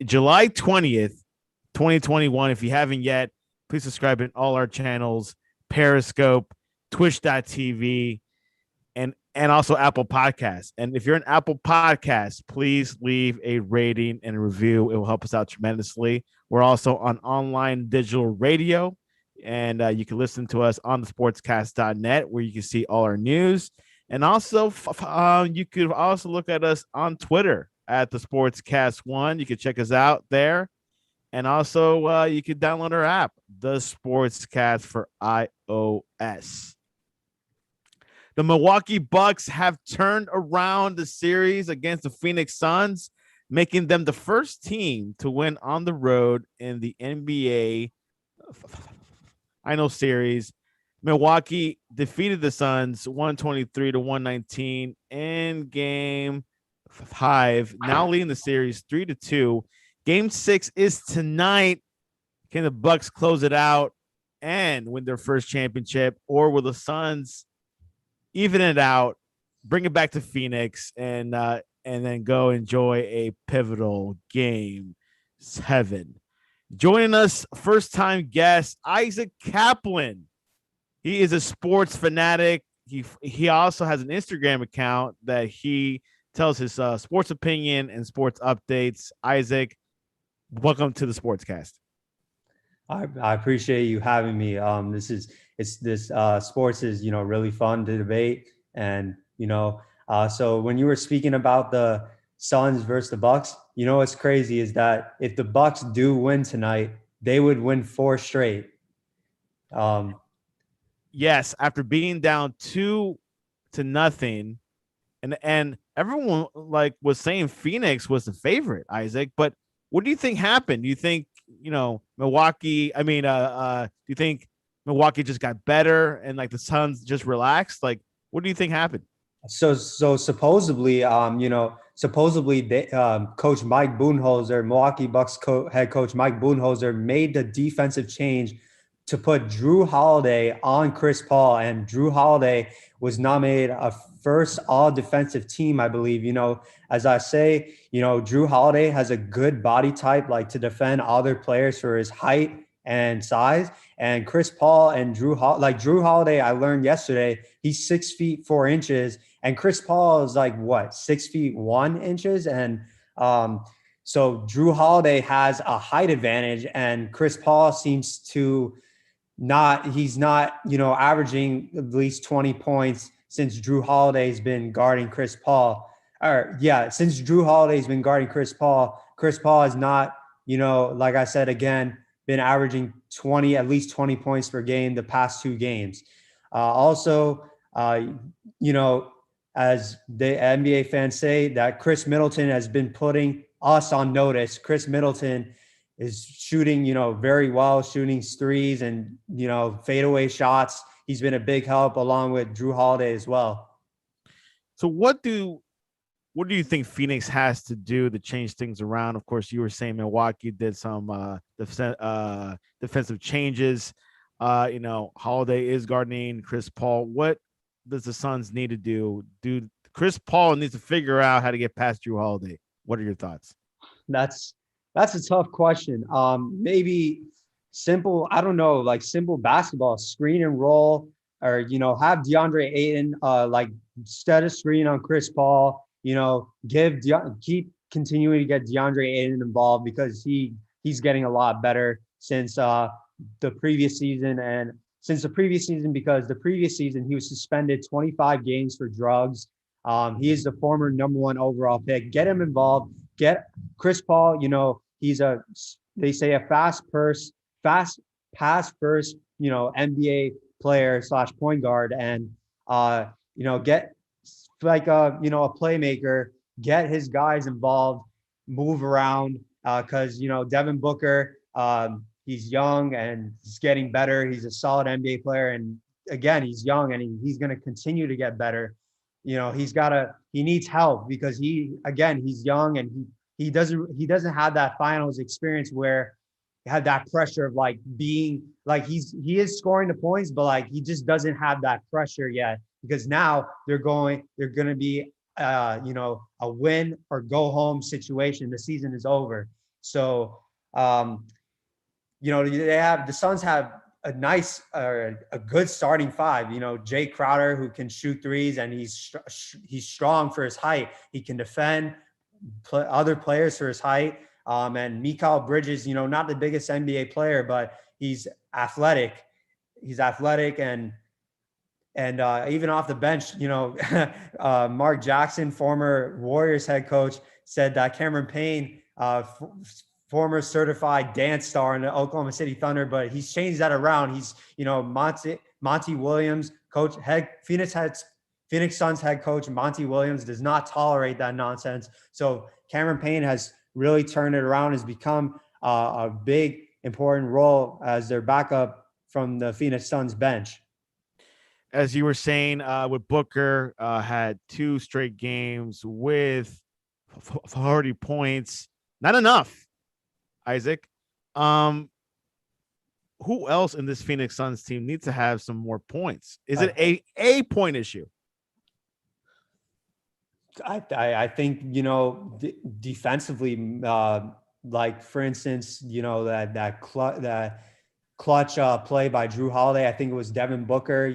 July 20th, 2021. If you haven't yet, please subscribe in all our channels, Periscope, Twitch.tv, and also Apple Podcasts. And if you're an Apple Podcast, please leave a rating and a review. It will help us out tremendously. We're also on online digital radio, and you can listen to us on the sportscast.net where you can see all our news. And also, you could also look at us on Twitter at the Sportscast One. You can check us out there. And also, you can download our app, the Sportscast for iOS. The Milwaukee Bucks have turned around the series against the Phoenix Suns, making them the first team to win on the road in the NBA Finals series. Milwaukee defeated the Suns 123-119 in game 5, now leading the series 3-2. Game 6 is tonight. Can the Bucks close it out and win their first championship, or will the Suns even it out, bring it back to Phoenix, and then go enjoy a pivotal game 7? Joining us, first-time guest Isaac Kaplan. He is a sports fanatic. He also has an Instagram account that he tells his sports opinion and sports updates. Isaac, welcome to the Sportscast. I appreciate you having me. Sports is, really fun to debate. And, so when you were speaking about the Suns versus the Bucks, what's crazy is that if the Bucks do win tonight, they would win 4 straight. Yes, after being down 2-0, and everyone was saying Phoenix was the favorite, Isaac. But what do you think happened? Do you think Milwaukee? Do you think Milwaukee just got better and the Suns just relaxed? What do you think happened? So supposedly, they, Coach Mike Budenholzer, Milwaukee Bucks head coach Mike Budenholzer, made the defensive change to put Drew Holiday on Chris Paul, and Drew Holiday was nominated a first all defensive team, I believe. As I say, Drew Holiday has a good body type, to defend other players for his height and size. And Chris Paul and Drew Holiday, I learned yesterday, he's 6 feet 4 inches, and Chris Paul is 6 feet 1 inches. And so Drew Holiday has a height advantage, and Chris Paul seems to he's not averaging at least 20 points since Drew Holiday's been guarding Chris Paul. Since Drew Holiday's been guarding Chris Paul has not, like I said, again, been averaging at least 20 points per game the past 2 games. As the NBA fans say, that Chris Middleton has been putting us on notice. Chris Middleton is shooting, very well, shooting threes and, fadeaway shots. He's been a big help along with Drew Holiday as well. So what do you think Phoenix has to do to change things around? Of course, you were saying Milwaukee did some defensive changes. Holiday is guarding Chris Paul. What does the Suns need to do? Chris Paul needs to figure out how to get past Drew Holiday. What are your thoughts? That's a tough question. Maybe simple, I don't know, simple basketball, screen and roll, or, have DeAndre Ayton, set a screen on Chris Paul, keep continuing to get DeAndre Ayton involved, because he's getting a lot better since the previous season. Because the previous season he was suspended 25 games for drugs. He is the former number 1 overall pick. Get him involved. Get Chris Paul, they say a fast pass first, NBA player / point guard, and get a playmaker, get his guys involved, move around, because Devin Booker, he's young and he's getting better. He's a solid NBA player, and again, he's young and he's going to continue to get better. He needs help, because he's young, and he doesn't have that finals experience where he had that pressure of being he is scoring the points, but he just doesn't have that pressure yet, because now they're going to be a win or go home situation. The season is over. So, the Suns have a nice, a good starting five. Jay Crowder, who can shoot threes, and he's strong for his height. He can defend other players for his height. And Mikal Bridges, not the biggest NBA player, but he's athletic. He's athletic and even off the bench, Mark Jackson, former Warriors head coach, said that Cameron Payne, former certified dance star in the Oklahoma City Thunder, but he's changed that around. He's, Monty Williams, Phoenix Suns head coach Monty Williams does not tolerate that nonsense. So Cameron Payne has really turned it around, has become a big, important role as their backup from the Phoenix Suns bench. As you were saying, with Booker, had 2 straight games with 40 points. Not enough, Isaac. Who else in this Phoenix Suns team needs to have some more points? Is it a point issue? I think, defensively, like for instance, that clutch play by Drew Holiday. I think it was Devin Booker,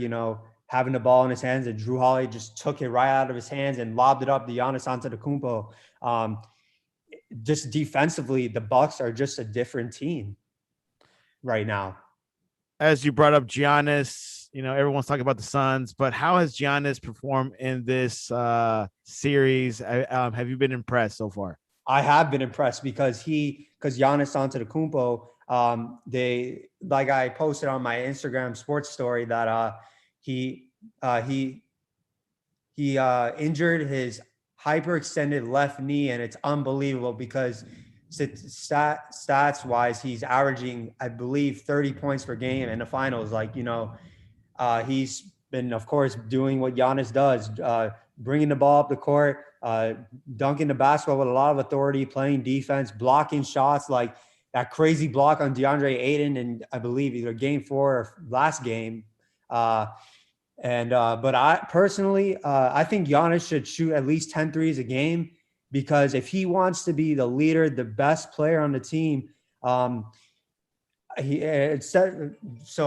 having the ball in his hands, and Drew Holiday just took it right out of his hands and lobbed it up to Giannis Antetokounmpo. Just defensively, the Bucks are just a different team right now. As you brought up Giannis, everyone's talking about the Suns, but how has Giannis performed in this series? Have you been impressed so far? I have been impressed because Giannis Antetokounmpo, like I posted on my Instagram sports story that he injured his hyperextended left knee, and it's unbelievable because stats wise, he's averaging, I believe, 30 points per game in the finals. He's been, of course, doing what Giannis does, bringing the ball up the court, dunking the basketball with a lot of authority, playing defense, blocking shots, like that crazy block on DeAndre Ayton, and I believe either game 4 or last game. But I personally, I think Giannis should shoot at least 10 threes a game, because if he wants to be the leader, the best player on the team, so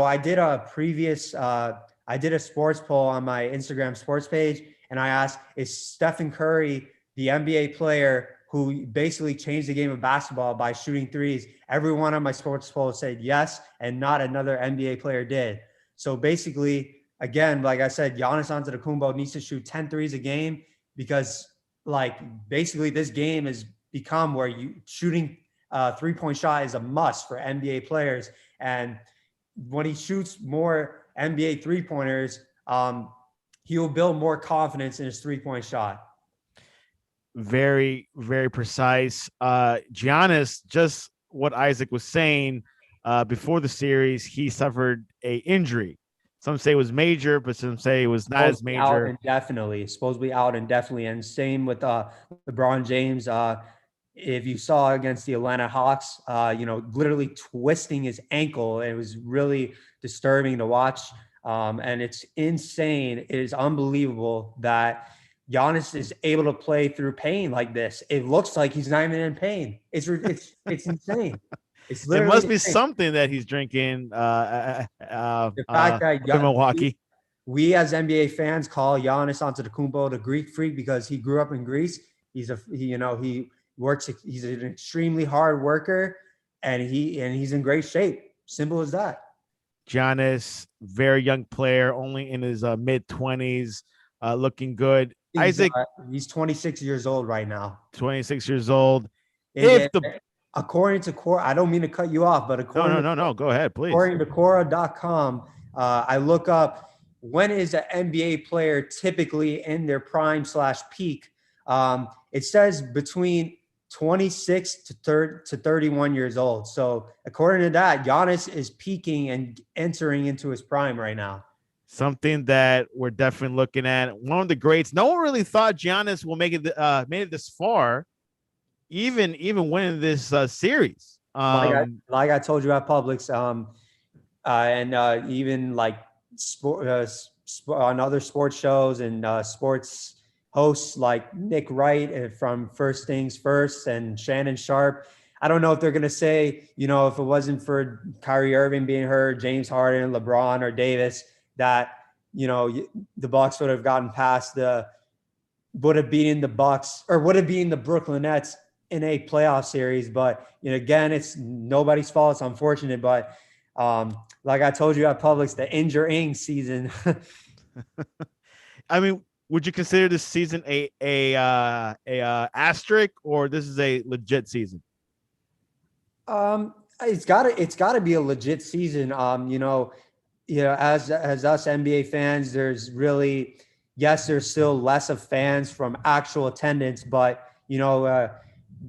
I did a sports poll on my Instagram sports page, and I asked, is Stephen Curry the NBA player who basically changed the game of basketball by shooting threes? Everyone on my sports poll said yes, and not another NBA player did. So basically, again, like I said, Giannis Antetokounmpo needs to shoot 10 threes a game, because basically this game has become where shooting a 3-point shot is a must for NBA players. And when he shoots more NBA 3-pointers, he will build more confidence in his 3-point shot. Very, very precise. Giannis, just what Isaac was saying, before the series, he suffered a injury. Some say it was major, but some say it was not as major. Supposed to be out indefinitely. And same with LeBron James. If you saw against the Atlanta Hawks, literally twisting his ankle, it was really disturbing to watch. And it's insane. It is unbelievable that Giannis is able to play through pain like this. It looks like he's not even in pain. It's insane. It must be something that he's drinking. The fact that Milwaukee. We as NBA fans call Giannis Antetokounmpo the Greek freak because he grew up in Greece. He works. He's an extremely hard worker, and he's in great shape. Simple as that. Giannis, very young player, only in his mid-20s, looking good. Isaac, he's 26 years old right now. 26 years old. According to Quora, I don't mean to cut you off, but according no, go ahead, please. According to Quora.com, I look up, when is an NBA player typically in their prime / peak? It says between 26 to 31 years old. So according to that, Giannis is peaking and entering into his prime right now. Something that we're definitely looking at. One of the greats. No one really thought Giannis will make it made it this far, even winning this series. Like I told you at Publix, and even like on other sports shows and sports hosts like Nick Wright from First Things First and Shannon Sharp. I don't know if they're going to say, if it wasn't for Kyrie Irving being hurt, James Harden, LeBron, or Davis, that, the Bucks would have gotten past would have beaten the Bucks or would have beaten the Brooklyn Nets in a playoff series. But again, it's nobody's fault. It's unfortunate, but like I told you at Publix, the injuring season. I mean, would you consider this season a asterisk, or this is a legit season? It's gotta be a legit season. As us NBA fans, there's really, yes, there's still less of fans from actual attendance, but the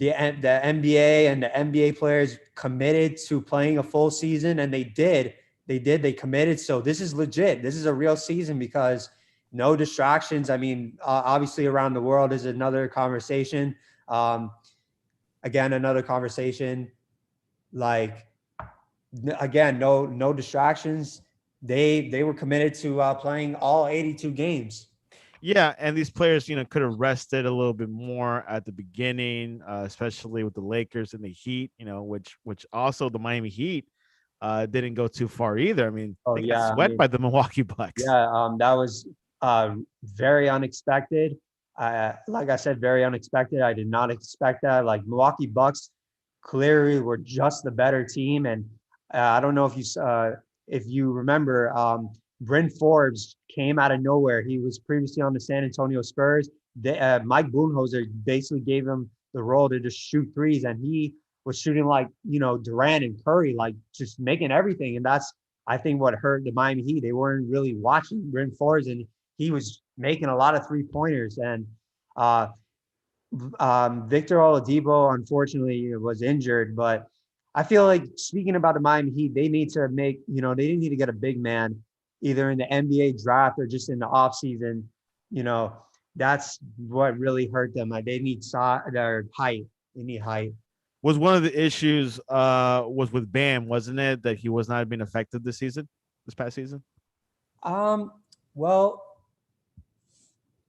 NBA and the NBA players committed to playing a full season, and they committed. So this is legit. This is a real season because no distractions. I mean, obviously around the world is another conversation. Again, another conversation. Like, again, no distractions. They were committed to playing all 82 games. Yeah, and these players, could have rested a little bit more at the beginning, especially with the Lakers and the Heat, which also the Miami Heat didn't go too far either. I mean, Oh they got yeah, I swept mean, by the Milwaukee Bucks. yeah, that was very unexpected. Like I said, very unexpected. I did not expect that. Like, Milwaukee Bucks clearly were just the better team, and I don't know if you remember, Bryn Forbes came out of nowhere. He was previously on the San Antonio Spurs. Mike Budenholzer basically gave him the role to just shoot threes, and he was shooting like Durant and Curry, like just making everything. And that's, I think, what hurt the Miami Heat. They weren't really watching Bryn Forbes, and he was making a lot of 3-pointers. And uh, Victor Oladipo, unfortunately, was injured, but I feel like, speaking about the Miami Heat, they need to they didn't need to get a big man either in the NBA draft or just in the offseason. That's what really hurt them. Like, they need their height. They need height. Was one of the issues was with Bam, wasn't it, that he was not being effective this past season? Well,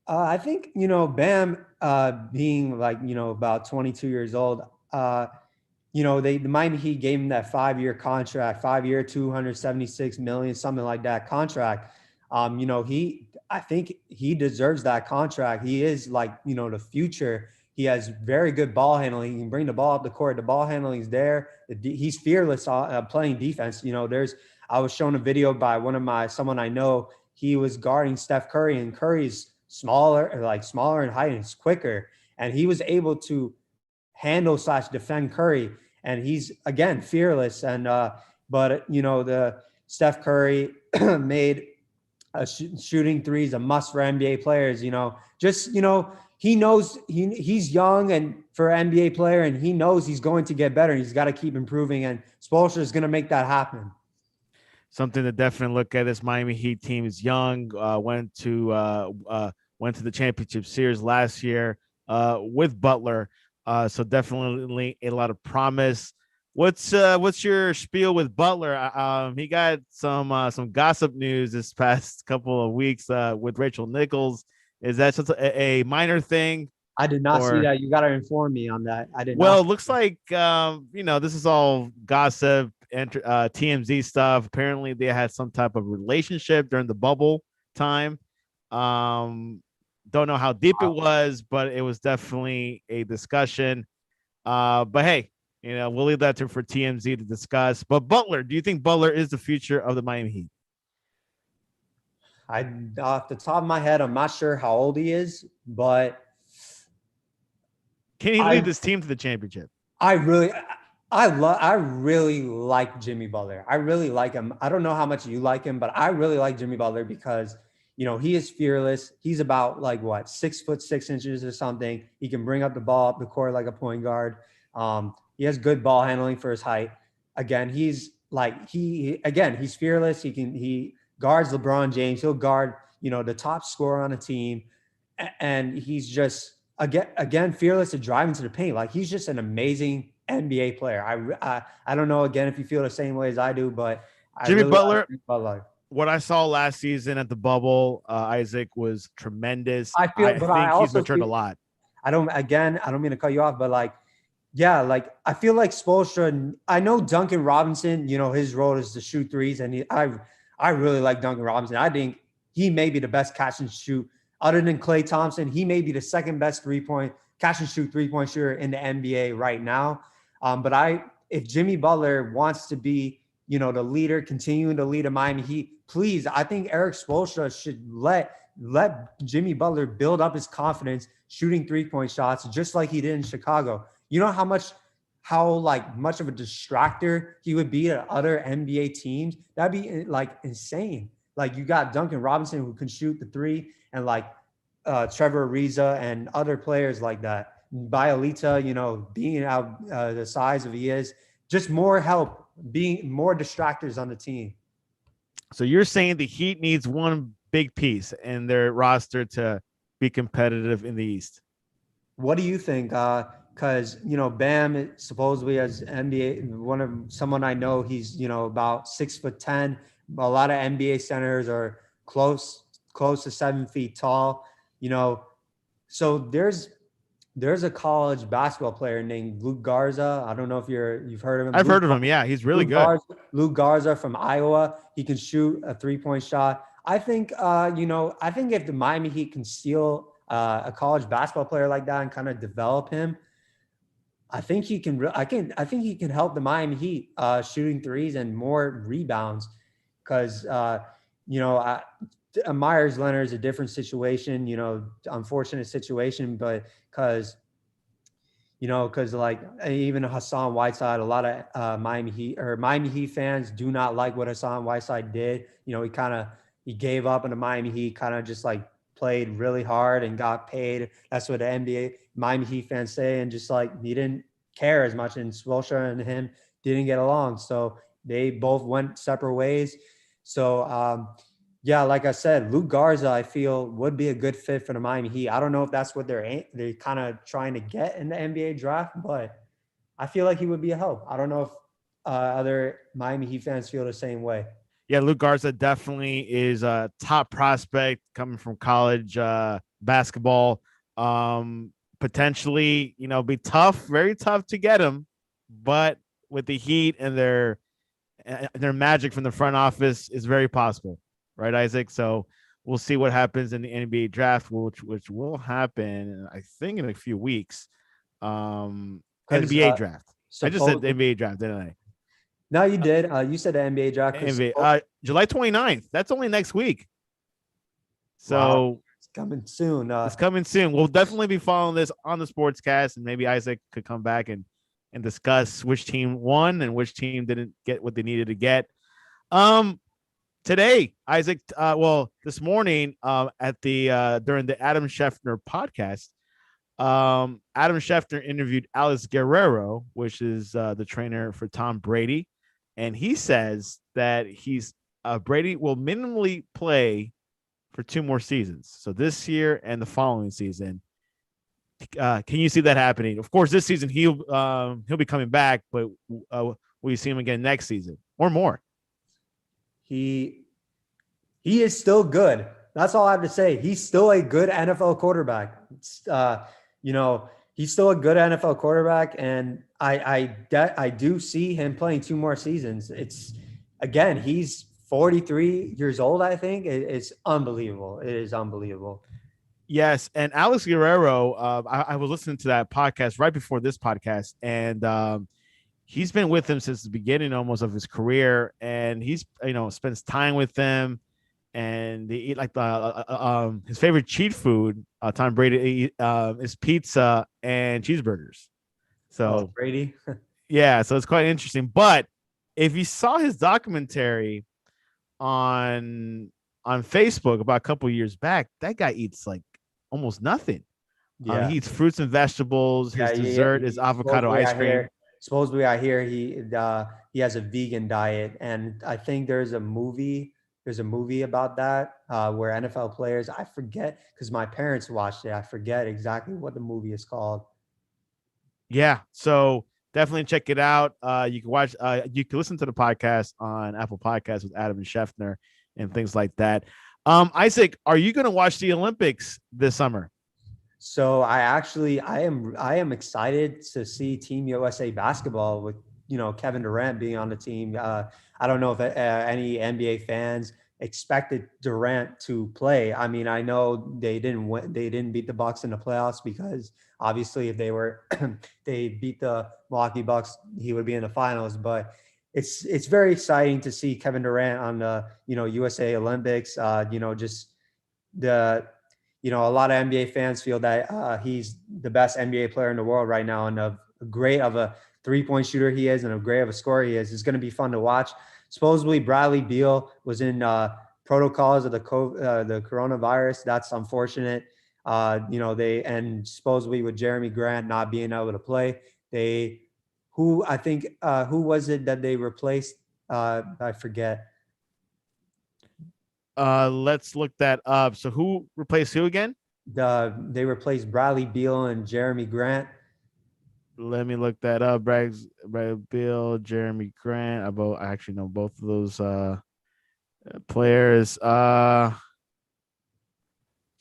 I think, Bam, being like, about 22 years old, the Miami Heat gave him that 5-year contract, 5-year, 276 million, something like that contract. I think he deserves that contract. He is like, the future. He has very good ball handling. He can bring the ball up the court. The ball handling is there. He's fearless playing defense. I was shown a video by someone I know. He was guarding Steph Curry, and Curry's smaller in height, and it's quicker. And he was able to handle / defend Curry. And he's, again, fearless. And but the Steph Curry made shooting threes a must for NBA players. He knows he's young and for an NBA player, and he knows he's going to get better. He's got to keep improving, and Spoelstra is going to make that happen. Something to definitely look at. This Miami Heat team is young. Went to the championship series last year with Butler. So definitely a lot of promise. What's your spiel with Butler? He got some gossip news this past couple of weeks with Rachel Nichols. Is that just a minor thing? I did not see that. You got to inform me on that. I did not. Well, it looks like this is all gossip and TMZ stuff. Apparently, they had some type of relationship during the bubble time. Don't know how deep it was, but it was definitely a discussion. But hey, we'll leave that for TMZ to discuss. But Butler, do you think Butler is the future of the Miami Heat? Off the top of my head, I'm not sure how old he is, but can he lead this team to the championship? I really like Jimmy Butler. I really like him. I don't know how much you like him, but I really like Jimmy Butler because he is fearless. He's about 6'6" or something. He can bring up the ball up the court like a point guard. He has good ball handling for his height. Again, he's fearless. He guards LeBron James. He'll guard, the top scorer on a team. And he's just, again, fearless to drive into the paint. Like, he's just an amazing NBA player. I don't know, again, if you feel the same way as I do, but Jimmy Butler, what I saw last season at the bubble, Isaac, was tremendous. I think he's matured a lot. I don't mean to cut you off, but Yeah, like I feel like Spoelstra. I know Duncan Robinson. You know his role is to shoot threes, and I really like Duncan Robinson. I think he may be the best catch and shoot other than Klay Thompson. He may be the second best 3-point catch and shoot 3-point shooter in the NBA right now. But if Jimmy Butler wants to be, you know, the leader, continuing to lead a Miami Heat, please, I think Eric Spoelstra should let Jimmy Butler build up his confidence shooting 3-point shots, just like he did in Chicago. You know how like much of a distractor he would be to other NBA teams? That'd be like insane. Like you got Duncan Robinson who can shoot the three, and like Trevor Ariza and other players like that. Bialita, you know, being out the size of he is, just more help, being more distractors on the team. So you're saying the Heat needs one big piece in their roster to be competitive in the East? What do you think? Because you know, Bam supposedly has NBA. Someone I know, he's, you know, about 6'10". A lot of NBA centers are close to 7 feet tall. You know, so there's a college basketball player named Luke Garza. I don't know if you've heard of him. I've heard of him. Yeah, he's really good. Luke Garza from Iowa. He can shoot a 3-point shot. I think I think if the Miami Heat can steal a college basketball player like that and kind of develop him, I think he can. I think he can help the Miami Heat shooting threes and more rebounds. Because Myers Leonard is a different situation. You know, unfortunate situation, but because like even Hassan Whiteside, a lot of Miami Heat fans do not like what Hassan Whiteside did. You know, he gave up on the Miami Heat, kind of just like played really hard and got paid. That's what the NBA Miami Heat fans say, and just like he didn't care as much, and Spoelstra and him didn't get along, so they both went separate ways. So yeah, like I said, Luke Garza, I feel would be a good fit for the Miami Heat. I don't know if that's what they're kind of trying to get in the NBA draft, but I feel like he would be a help. I don't know if other Miami Heat fans feel the same way. Yeah, Luke Garza definitely is a top prospect coming from college basketball. Potentially, you know, be tough, very tough to get him, but with the Heat and their magic from the front office, is very possible, right, Isaac? So we'll see what happens in the NBA draft, which will happen, I think, in a few weeks. NBA draft. I just said NBA draft, didn't I? No, you did. You said the NBA draft. NBA, July 29th. That's only next week. So wow. It's coming soon. It's coming soon. We'll definitely be following this on the Sportscast, and maybe Isaac could come back and discuss which team won and which team didn't get what they needed to get. Today, Isaac, this morning at the during the Adam Schefter podcast, Adam Schefter interviewed Alex Guerrero, which is the trainer for Tom Brady, and he says that Brady will minimally play for 2 more seasons, so this year and the following season. Can you see that happening? Of course, this season he'll be coming back, but will you see him again next season or more? He is still good. That's all I have to say. He's still a good NFL quarterback. He's still a good NFL quarterback, and I do see him playing 2 more seasons. He's 43 years old, I think. It's unbelievable. It is unbelievable. Yes, and Alex Guerrero, I was listening to that podcast right before this podcast, and he's been with him since the beginning almost of his career, and he's spends time with them, and they eat like his favorite cheat food. Tom Brady is pizza and cheeseburgers. So Brady, yeah, so it's quite interesting. But if you saw his documentary on Facebook about a couple of years back, that guy eats like almost nothing. Yeah, he eats fruits and vegetables. His dessert is avocado ice cream. Supposedly, I hear he has a vegan diet, and I think there's a movie about that where NFL players, I forget because my parents watched it. I forget exactly what the movie is called. Yeah, so definitely check it out. You can watch. You can listen to the podcast on Apple Podcasts with Adam and Schefter and things like that. Isaac, are you going to watch the Olympics this summer? So I am excited to see Team USA basketball with Kevin Durant being on the team. I don't know if any NBA fans expected Durant to play. I mean, I know they didn't beat the Bucks in the playoffs because obviously if they beat the Milwaukee Bucks, he would be in the finals. But it's very exciting to see Kevin Durant on the USA Olympics. Just the a lot of NBA fans feel that he's the best NBA player in the world right now, and a great of a 3-point shooter he is, and a great of a scorer he is. It's going to be fun to watch. Supposedly, Bradley Beal was in protocols of the coronavirus. That's unfortunate. They and supposedly with Jeremy Grant not being able to play, who was it that they replaced? I forget. Let's look that up. So who replaced who again? They replaced Bradley Beal and Jeremy Grant. Let me look that up. Brad Bill, Jeremy Grant. I actually know both of those players.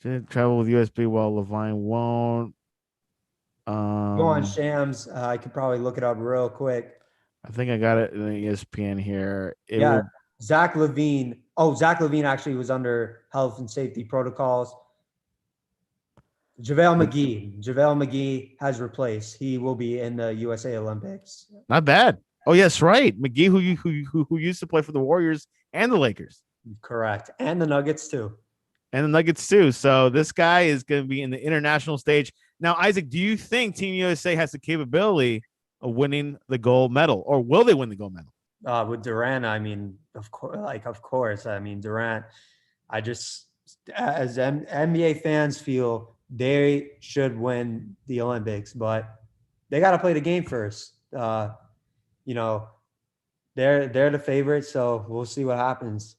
Didn't travel with USB while Levine won't. Go on Shams. I could probably look it up real quick. I think I got it in the ESPN here. Yeah, Zach Levine. Oh, Zach Levine actually was under health and safety protocols. JaVale McGee has replaced. He will be in the USA Olympics. Not bad. Oh yes, right. McGee, who used to play for the Warriors and the Lakers. Correct, and the Nuggets too. And the Nuggets too. So this guy is going to be in the international stage. Now, Isaac, do you think Team USA has the capability of winning the gold medal, or will they win the gold medal? With Durant, I mean, of course. I mean, Durant. I just, as NBA fans feel, they should win the Olympics, but they got to play the game first. They're the favorites, so we'll see what happens.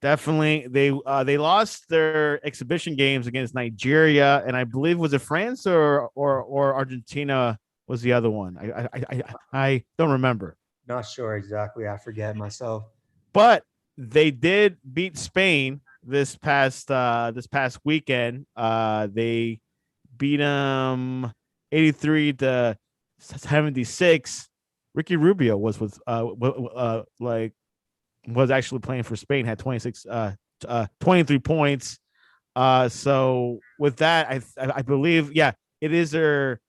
Definitely, they lost their exhibition games against Nigeria, and I believe was it France or Argentina was the other one. I don't remember. Not sure exactly. I forget myself. But they did beat Spain this past weekend. They beat them 83-76. Ricky Rubio was was actually playing for Spain, had 23 points. So with that, I believe, yeah, it is their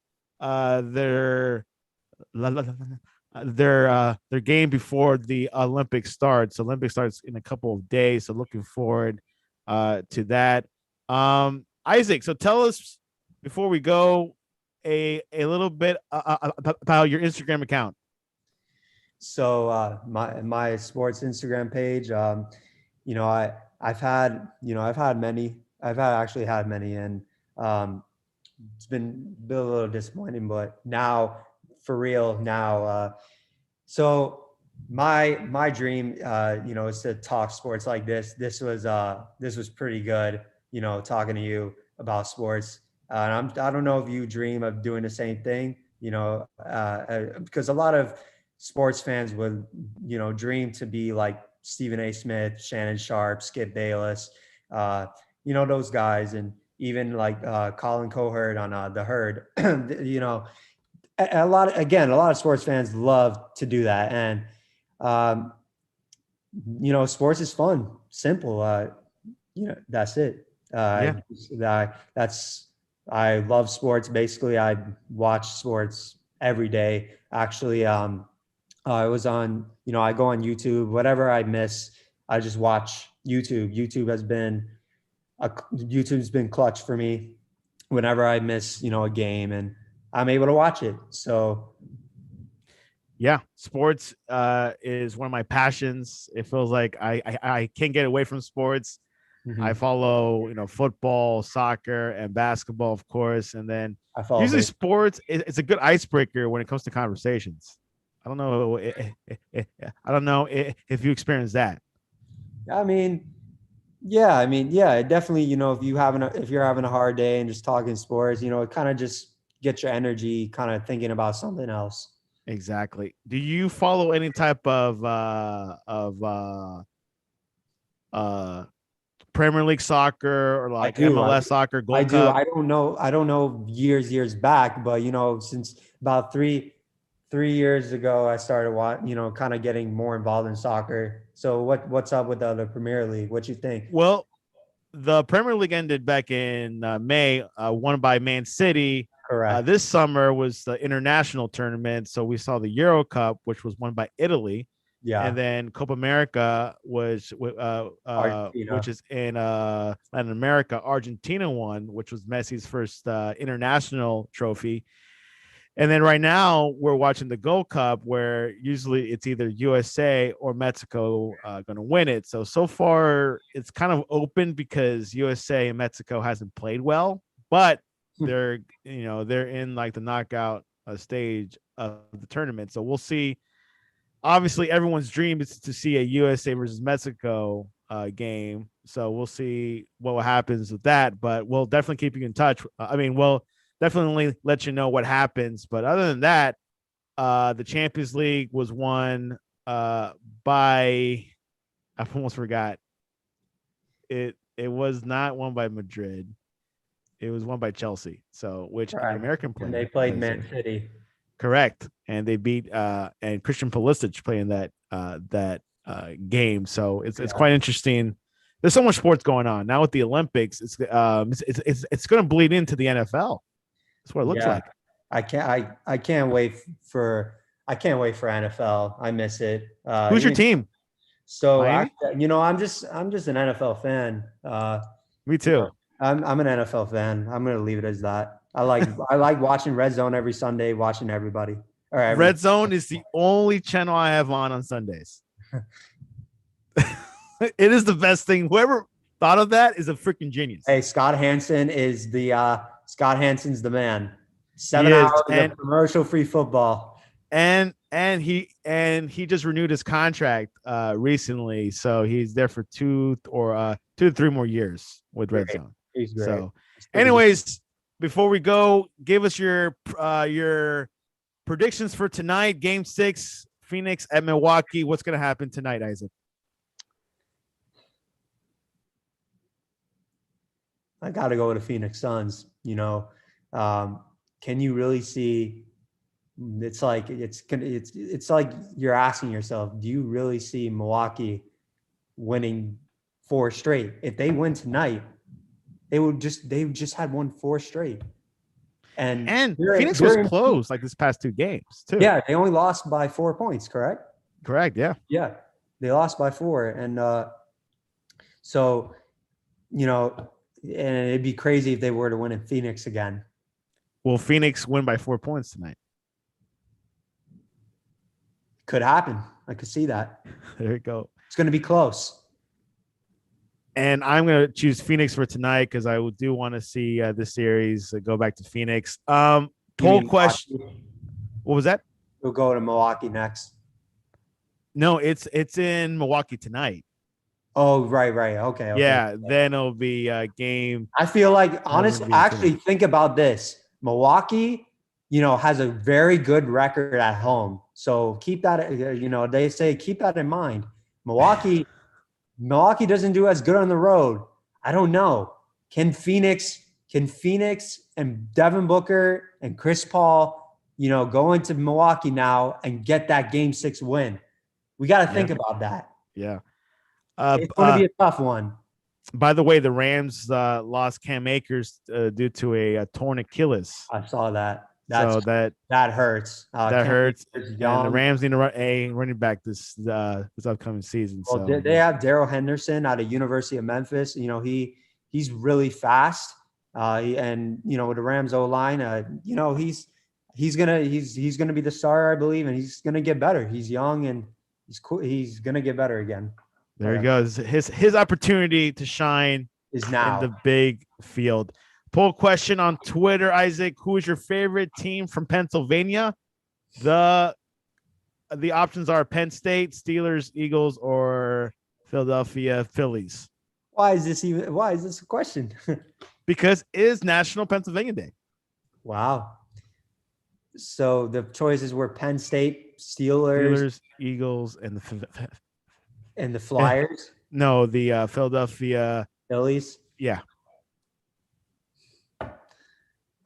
game before the Olympics starts. Olympics starts in a couple of days, so looking forward to that. Isaac, so tell us before we go a little bit about your Instagram account. So my sports Instagram page, I've actually had many, and it's been a little disappointing, but now for real now. So my dream, is to talk sports like this. This was pretty good, talking to you about sports. And I don't know if you dream of doing the same thing, because a lot of sports fans would, dream to be like Stephen A. Smith, Shannon Sharp, Skip Bayless, those guys, and even like Colin Cohert on The Herd. A lot of sports fans love to do that, and sports is fun, simple. That's it. I love sports. Basically, I watch sports every day. Actually, I was on, I go on YouTube, whatever I miss, I just watch YouTube. YouTube's been clutch for me whenever I miss, a game, and I'm able to watch it. So yeah, sports is one of my passions. It feels like I can't get away from sports. Mm-hmm. I follow, football, soccer, and basketball, of course. And then usually sports, it's a good icebreaker when it comes to conversations. I don't know if you experience that. Yeah, definitely. If you're having a hard day and just talking sports, it kind of just gets your energy kind of thinking about something else. Exactly. Do you follow any type of Premier League soccer or I like do. MLS soccer, I Gold do. Cup? I don't know years back, but since about three years ago, I started kind of getting more involved in soccer. So what's up with the Premier League? What you think? Well, the Premier League ended back in May, won by Man City. Correct. This summer was the international tournament, so we saw the Euro Cup, which was won by Italy, and Yeah. then Copa America was, which Argentina. is in Latin America. Argentina won, which was Messi's first international trophy. And then right now we're watching the Gold Cup, where usually it's either USA or Mexico going to win it. So far it's kind of open because USA and Mexico hasn't played well, but they're in like the knockout stage of the tournament. So we'll see. Obviously, everyone's dream is to see a USA versus Mexico game. So we'll see what happens with that. But we'll definitely keep you in touch. We'll definitely let you know what happens. But other than that, the Champions League was won by, I almost forgot. It was not won by Madrid. It was won by Chelsea. So which an Correct. American And player. they played Man City. Correct. And they beat and Christian Pulisic playing that game. So it's quite interesting. There's so much sports going on now with the Olympics. It's going to bleed into the NFL. That's what it looks like. I can't wait for NFL. I miss it. Who's your team? So Miami? I'm just an NFL fan. Me too. I'm an NFL fan. I'm gonna leave it as that. I like watching Red Zone every Sunday, watching everybody. Red Zone is the only channel I have on Sundays. It is the best thing. Whoever thought of that is a freaking genius. Hey, Scott Hansen's the man. 7 hours of commercial-free football. And he just renewed his contract recently, so he's there for 2 to 3 more years with Red Zone. He's great. So, anyways, before we go, give us your predictions for tonight. Game 6, Phoenix at Milwaukee. What's going to happen tonight, Isaac? I got to go with the Phoenix Suns. Can you really see? It's like you're asking yourself, do you really see Milwaukee winning 4 straight? If they win tonight, they've just had won 4 straight. And Phoenix was close like this past 2 games too. Yeah, they only lost by 4 points, correct? Correct, yeah. Yeah, they lost by 4. And and it'd be crazy if they were to win in Phoenix again. Will Phoenix win by 4 points tonight? Could happen. I could see that. There you go. It's going to be close. And I'm going to choose Phoenix for tonight because I do want to see this series go back to Phoenix. Poll question. What was that? We'll go to Milwaukee next. No, it's in Milwaukee tonight. Oh, right. Okay. Yeah, then it'll be a game. I feel like, honestly, actually think about this. Milwaukee, has a very good record at home. So keep that, they say keep that in mind. Milwaukee doesn't do as good on the road. I don't know. Can Phoenix and Devin Booker and Chris Paul, go into Milwaukee now and get that game 6 win? We got to think about that. Yeah. It's going to be a tough one. By the way, the Rams lost Cam Akers due to a torn Achilles. I saw that. That hurts. That hurts. And the Rams need a running back this upcoming season. Well, they have Darrell Henderson out of University of Memphis. He's really fast. And with the Rams O-line, he's gonna be the star, I believe, and he's gonna get better. He's young and he's cool. He's gonna get better again. There he goes. His opportunity to shine is now in the big field. Poll question on Twitter, Isaac. Who is your favorite team from Pennsylvania? The options are Penn State, Steelers, Eagles, or Philadelphia Phillies. Why is this a question? Because it is National Pennsylvania Day. Wow. So the choices were Penn State, Steelers, Eagles, and the Flyers. No, the Philadelphia Phillies. Yeah.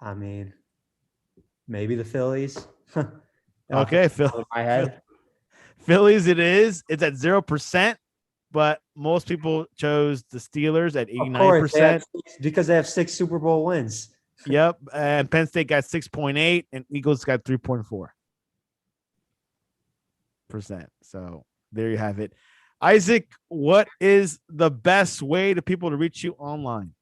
I mean, maybe the Phillies. Off the Okay. top of my head. Phillies, it is. It's at 0%, but most people chose the Steelers at Of course, 89%. because they have 6 Super Bowl wins. Yep. And Penn State got 6.8 and Eagles got 3.4%. So there you have it. Isaac, what is the best way to people to reach you online?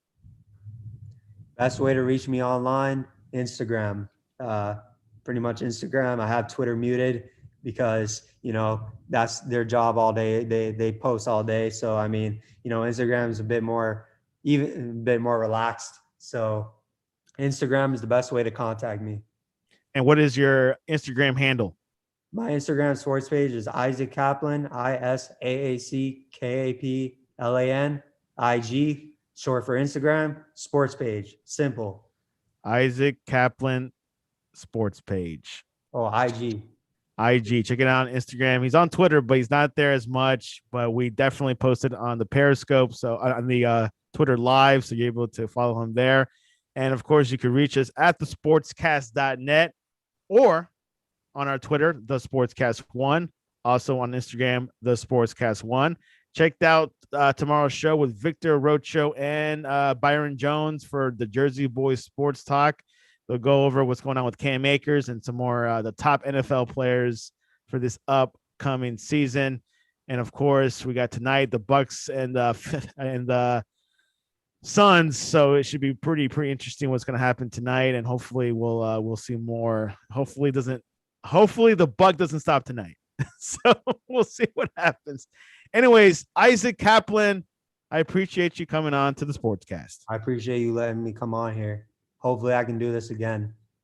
Best way to reach me online, Instagram. Pretty much Instagram. I have Twitter muted because, that's their job all day. They post all day. So I mean, Instagram is a bit more relaxed. So Instagram is the best way to contact me. And what is your Instagram handle? My Instagram sports page is Isaac Kaplan, ISAACKAPLAN, short for Instagram, sports page. Simple. Isaac Kaplan sports page. Oh, IG. IG. Check it out on Instagram. He's on Twitter, but he's not there as much. But we definitely posted on the Periscope, so on the Twitter Live, so you're able to follow him there. And of course, you can reach us at thesportscast.net or on our Twitter, the Sportscast1. Also on Instagram, the Sportscast1. Checked out tomorrow's show with Victor Rocho and Byron Jones for the Jersey Boys Sports Talk. They'll go over what's going on with Cam Akers and some more the top NFL players for this upcoming season. And of course, we got tonight the Bucks and the Suns. So it should be pretty interesting what's going to happen tonight. And hopefully we'll see more. Hopefully the bug doesn't stop tonight. So we'll see what happens. Anyways, Isaac Kaplan, I appreciate you coming on to the Sportscast. I appreciate you letting me come on here. Hopefully I can do this again.